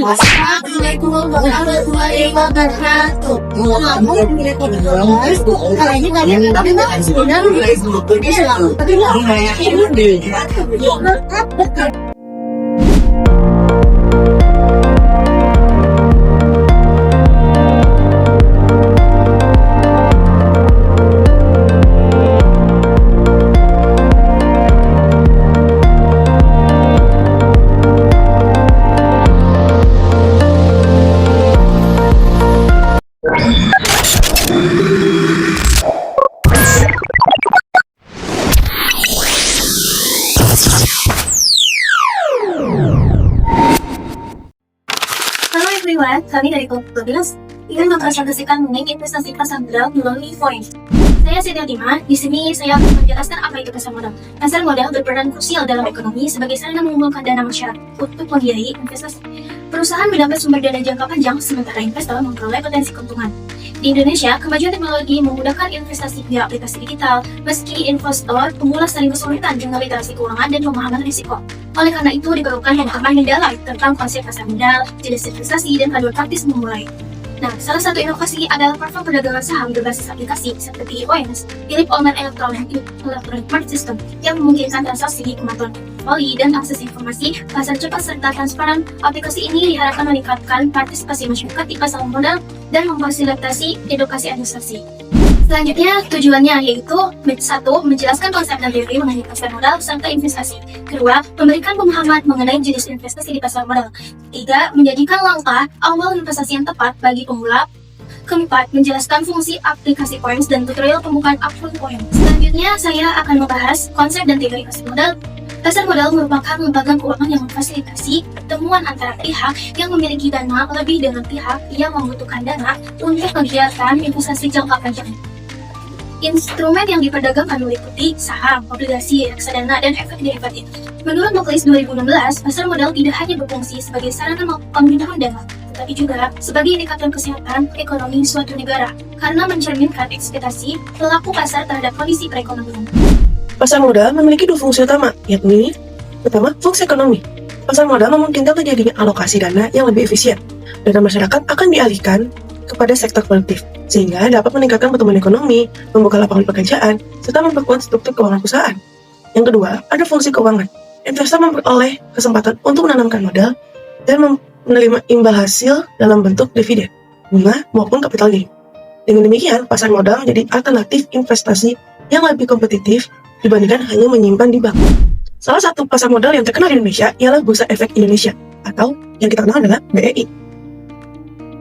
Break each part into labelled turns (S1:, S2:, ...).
S1: Assalamualaikum warahmatullahi wabarakatuh. Kali ini kalian tapi makan sebenarnya tapi
S2: Halo everyone, kami dari Komputerbilas ingin mempresentasikan mengenai investasi pasar modal melalui forex. Saya Siti Otima. Di sini saya akan menjelaskan apa itu pasar modal. Pasar modal berperan krusial dalam ekonomi sebagai sarana mengumpulkan dana masyarakat untuk membiayai investasi. Perusahaan mendapat sumber dana jangka panjang, sementara investor memperoleh potensi keuntungan. Di Indonesia, kemajuan teknologi memudahkan investasi via aplikasi digital, meski investor pemula sering kesulitan dengan literasi keuangan dan pemahaman risiko. Oleh karena itu, diperlukan pemahaman yang dalam tentang konsep pasar modal, jenis investasi, dan panduan praktis memulai. Nah, salah satu inovasi adalah platform perdagangan saham berbasis aplikasi seperti OMS, Philip Ohlman Electronic Market System, yang memungkinkan transaksi, kemampuan voli, dan akses informasi pasar cepat serta transparan. Aplikasi ini diharapkan meningkatkan partisipasi masyarakat di pasar modal dan memfasilitasi edukasi investasi. Selanjutnya, tujuannya yaitu 1. Menjelaskan konsep dan teori mengenai pasar modal serta investasi. Kedua, memberikan pemahaman mengenai jenis investasi di pasar modal. 3. Menjadikan langkah awal investasi yang tepat bagi pemula. Keempat, menjelaskan fungsi aplikasi points dan tutorial pembukaan akun points. Selanjutnya, saya akan membahas konsep dan teori pasar modal. Pasar modal merupakan lembaga keuangan yang memfasilitasi pertemuan antara pihak yang memiliki dana lebih dengan pihak yang membutuhkan dana untuk kegiatan investasi jangka panjang. Instrumen yang diperdagangkan meliputi saham, obligasi, reksadana, dan efek derivatif. Menurut Moody's 2016, pasar modal tidak hanya berfungsi sebagai sarana pemindahan dana, tetapi juga sebagai indikator kesehatan ekonomi suatu negara, karena mencerminkan ekspektasi pelaku pasar terhadap kondisi perekonomian.
S3: Pasar modal memiliki dua fungsi utama, yakni pertama, fungsi ekonomi. Pasar modal memungkinkan terjadinya alokasi dana yang lebih efisien. Dana masyarakat akan dialihkan kepada sektor produktif, sehingga dapat meningkatkan pertumbuhan ekonomi, membuka lapangan pekerjaan, serta memperkuat struktur keuangan perusahaan. Yang kedua, ada fungsi keuangan. Investor memperoleh kesempatan untuk menanamkan modal dan menerima imbal hasil dalam bentuk dividen, bunga, maupun capital gain. Dengan demikian, pasar modal menjadi alternatif investasi yang lebih kompetitif dibandingkan hanya menyimpan di bank. Salah satu pasar modal yang terkenal di Indonesia ialah Bursa Efek Indonesia, atau yang kita kenal adalah BEI.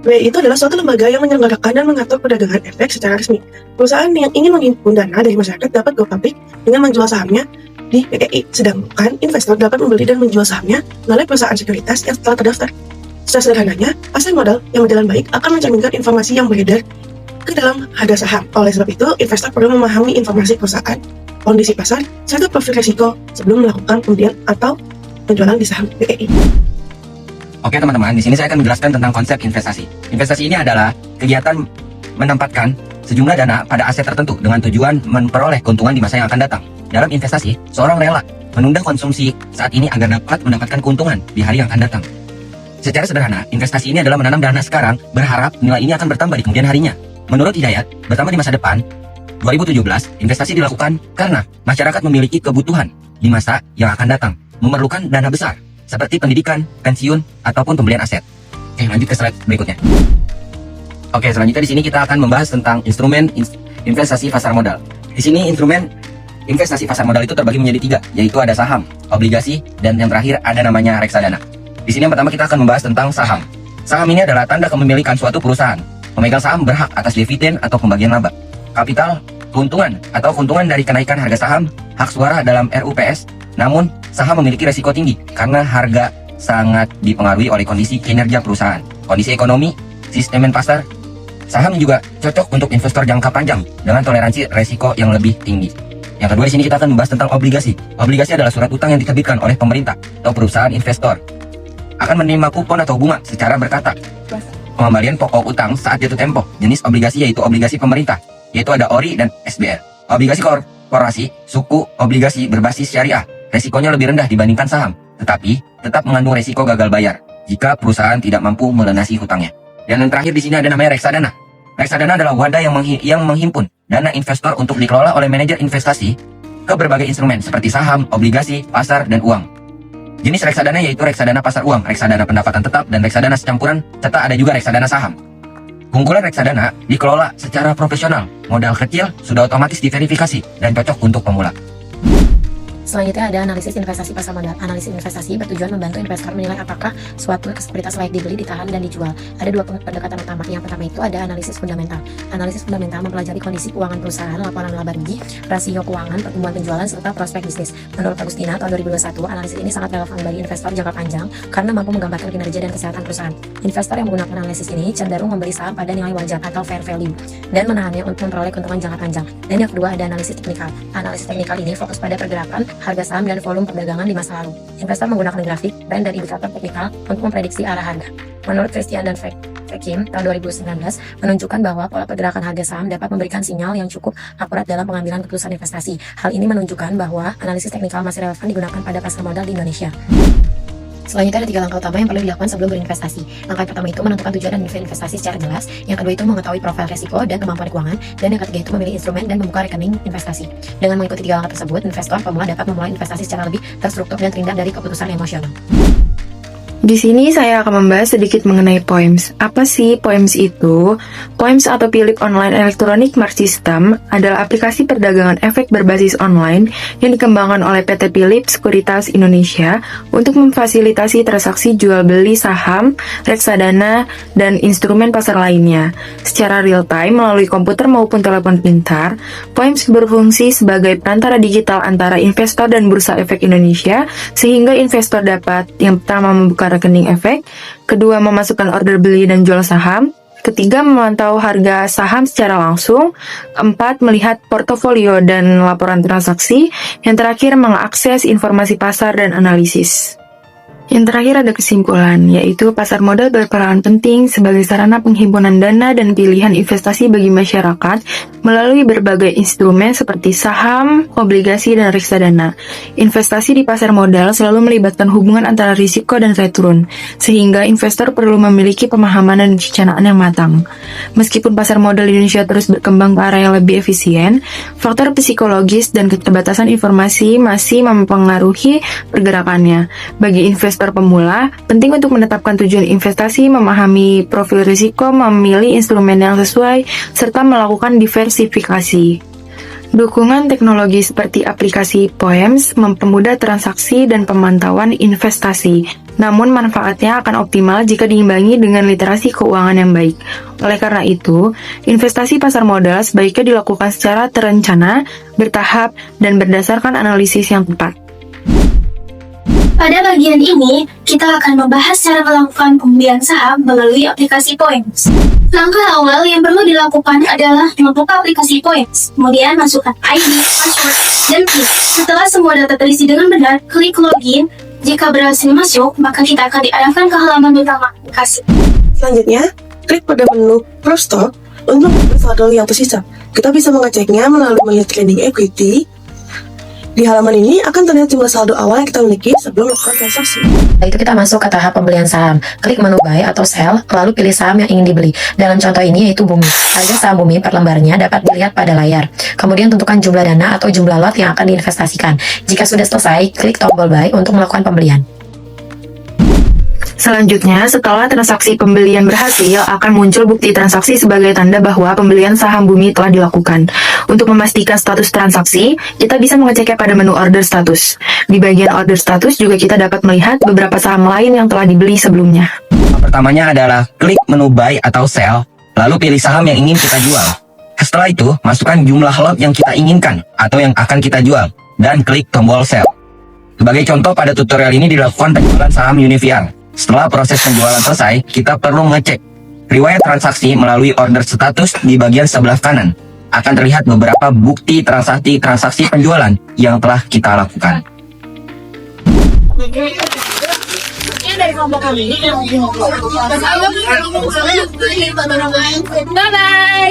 S3: BEI itu adalah suatu lembaga yang menyelenggarakan dan mengatur perdagangan efek secara resmi. Perusahaan yang ingin menghimpun dana dari masyarakat dapat go public dengan menjual sahamnya di BEI, sedangkan investor dapat membeli dan menjual sahamnya melalui perusahaan sekuritas yang telah terdaftar. Secara sederhananya, pasar modal yang berjalan baik akan mencerminkan informasi yang beredar ke dalam harga saham. Oleh sebab itu, investor perlu memahami informasi perusahaan, kondisi pasar, serta profil risiko sebelum melakukan pembelian atau penjualan di saham BEI.
S4: Oke teman-teman, di sini saya akan menjelaskan tentang konsep investasi. Investasi ini adalah kegiatan menempatkan sejumlah dana pada aset tertentu dengan tujuan memperoleh keuntungan di masa yang akan datang. Dalam investasi, seorang rela menunda konsumsi saat ini agar dapat mendapatkan keuntungan di hari yang akan datang. Secara sederhana, investasi ini adalah menanam dana sekarang berharap nilai ini akan bertambah di kemudian harinya. Menurut Hidayat, bertambah di masa depan, 2017, investasi dilakukan karena masyarakat memiliki kebutuhan di masa yang akan datang, memerlukan dana besar, seperti pendidikan, pensiun, ataupun pembelian aset. Oke, lanjut ke slide berikutnya. Oke, selanjutnya di sini kita akan membahas tentang instrumen investasi pasar modal. Di sini instrumen investasi pasar modal itu terbagi menjadi 3, yaitu ada saham, obligasi, dan yang terakhir ada namanya reksadana. Di sini yang pertama kita akan membahas tentang saham. Saham ini adalah tanda kepemilikan suatu perusahaan. Pemegang saham berhak atas dividen atau pembagian laba, kapital, keuntungan atau keuntungan dari kenaikan harga saham, hak suara dalam RUPS. Namun, saham memiliki resiko tinggi karena harga sangat dipengaruhi oleh kondisi kinerja perusahaan, kondisi ekonomi, sistem pasar. Saham juga cocok untuk investor jangka panjang dengan toleransi resiko yang lebih tinggi. Yang kedua, di sini kita akan membahas tentang obligasi. Obligasi adalah surat utang yang diterbitkan oleh pemerintah atau perusahaan investor. Akan menerima kupon atau bunga secara berkata. Pengembalian pokok utang saat jatuh tempo. Jenis obligasi yaitu obligasi pemerintah, yaitu ada ORI dan SBR. Obligasi korporasi, suku obligasi berbasis syariah. Resikonya lebih rendah dibandingkan saham, tetapi tetap mengandung resiko gagal bayar. jika perusahaan tidak mampu melunasi hutangnya. Dan yang terakhir di sini ada namanya reksadana. Reksadana adalah wadah yang menghimpun dana investor untuk dikelola oleh manajer investasi ke berbagai instrumen seperti saham, obligasi, pasar, dan uang. Jenis reksadana yaitu reksadana pasar uang, reksadana pendapatan tetap, dan reksadana secampuran, serta ada juga reksadana saham. Kumpulan reksadana dikelola secara profesional, modal kecil sudah otomatis diverifikasi dan cocok untuk pemula.
S5: Selanjutnya ada analisis investasi pasar modal. Analisis investasi bertujuan membantu investor menilai apakah suatu sekuritas layak dibeli, ditahan, dan dijual. Ada dua pendekatan utama. Yang pertama itu ada analisis fundamental. Analisis fundamental mempelajari kondisi keuangan perusahaan, laporan laba rugi, rasio keuangan, pertumbuhan penjualan, serta prospek bisnis. Menurut Agustina tahun 2021, analisis ini sangat relevan bagi investor jangka panjang karena mampu menggambarkan kinerja dan kesehatan perusahaan. Investor yang menggunakan analisis ini cenderung membeli saham pada nilai wajar atau fair value dan menahannya untuk memperoleh keuntungan jangka panjang. Dan yang kedua ada analisis teknikal. Analisis teknikal ini fokus pada pergerakan harga saham dan volume perdagangan di masa lalu. Investor menggunakan grafik, trend, dan indikator teknikal untuk memprediksi arah harga. Menurut Christian dan Fekim tahun 2019 menunjukkan bahwa pola pergerakan harga saham dapat memberikan sinyal yang cukup akurat dalam pengambilan keputusan investasi. Hal ini menunjukkan bahwa analisis teknikal masih relevan digunakan pada pasar modal di Indonesia. Selanjutnya ada 3 langkah utama yang perlu dilakukan sebelum berinvestasi. Langkah pertama itu menentukan tujuan dan investasi secara jelas. Yang kedua itu mengetahui profil resiko dan kemampuan keuangan. Dan yang ketiga itu memilih instrumen dan membuka rekening investasi. Dengan mengikuti 3 langkah tersebut, investor pemula dapat memulai investasi secara lebih terstruktur dan terhindar dari keputusan emosional.
S6: Di sini saya akan membahas sedikit mengenai POEMS. Apa sih POEMS itu? POEMS atau Philip Online Electronic Market System adalah aplikasi perdagangan efek berbasis online yang dikembangkan oleh PT Philip Sekuritas Indonesia untuk memfasilitasi transaksi jual beli saham, reksadana, dan instrumen pasar lainnya. Secara real time melalui komputer maupun telepon pintar, POEMS berfungsi sebagai perantara digital antara investor dan Bursa Efek Indonesia sehingga investor dapat yang pertama membuka rekening efek, kedua memasukkan order beli dan jual saham, ketiga memantau harga saham secara langsung, keempat melihat portofolio dan laporan transaksi, yang terakhir mengakses informasi pasar dan analisis. Yang terakhir ada kesimpulan, yaitu pasar modal berperan penting sebagai sarana penghimpunan dana dan pilihan investasi bagi masyarakat melalui berbagai instrumen seperti saham, obligasi, dan reksadana. Investasi di pasar modal selalu melibatkan hubungan antara risiko dan return, sehingga investor perlu memiliki pemahaman dan perencanaan yang matang. Meskipun pasar modal Indonesia terus berkembang ke arah yang lebih efisien, faktor psikologis dan keterbatasan informasi masih mempengaruhi pergerakannya. Bagi investor pemula, penting untuk menetapkan tujuan investasi, memahami profil risiko, memilih instrumen yang sesuai, serta melakukan diversifikasi. Dukungan teknologi seperti aplikasi POEMS mempermudah transaksi dan pemantauan investasi. Namun manfaatnya akan optimal jika diimbangi dengan literasi keuangan yang baik. Oleh karena itu, investasi pasar modal sebaiknya dilakukan secara terencana, bertahap, dan berdasarkan analisis yang tepat.
S2: Pada bagian ini, kita akan membahas cara melakukan pembelian saham melalui aplikasi POEMS. Langkah awal yang perlu dilakukan adalah membuka aplikasi POEMS, kemudian masukkan ID, password, dan PIN. Setelah semua data terisi dengan benar, klik login. Jika berhasil masuk, maka kita akan diarahkan ke halaman utama aplikasi.
S3: Selanjutnya, klik pada menu Pro Stock untuk mengambil saldo yang tersisa. Kita bisa mengeceknya melalui menu trading equity. Di halaman ini akan terlihat jumlah saldo awal yang kita miliki sebelum melakukan transaksi.
S5: Setelah itu kita masuk ke tahap pembelian saham. Klik menu buy atau sell, lalu pilih saham yang ingin dibeli. Dalam contoh ini yaitu Bumi. Harga saham Bumi per lembarnya dapat dilihat pada layar. Kemudian tentukan jumlah dana atau jumlah lot yang akan diinvestasikan. Jika sudah selesai, klik tombol buy untuk melakukan pembelian.
S6: Selanjutnya, setelah transaksi pembelian berhasil, akan muncul bukti transaksi sebagai tanda bahwa pembelian saham Bumi telah dilakukan. Untuk memastikan status transaksi, kita bisa mengeceknya pada menu order status. Di bagian order status juga kita dapat melihat beberapa saham lain yang telah dibeli sebelumnya.
S4: Pertamanya adalah klik menu buy atau sell, lalu pilih saham yang ingin kita jual. Setelah itu, masukkan jumlah lot yang kita inginkan atau yang akan kita jual, dan klik tombol sell. Sebagai contoh, pada tutorial ini dilakukan penjualan saham Univial. Setelah proses penjualan selesai, kita perlu mengecek riwayat transaksi melalui order status di bagian sebelah kanan. Akan terlihat beberapa bukti transaksi penjualan yang telah kita lakukan.
S2: Bye-bye!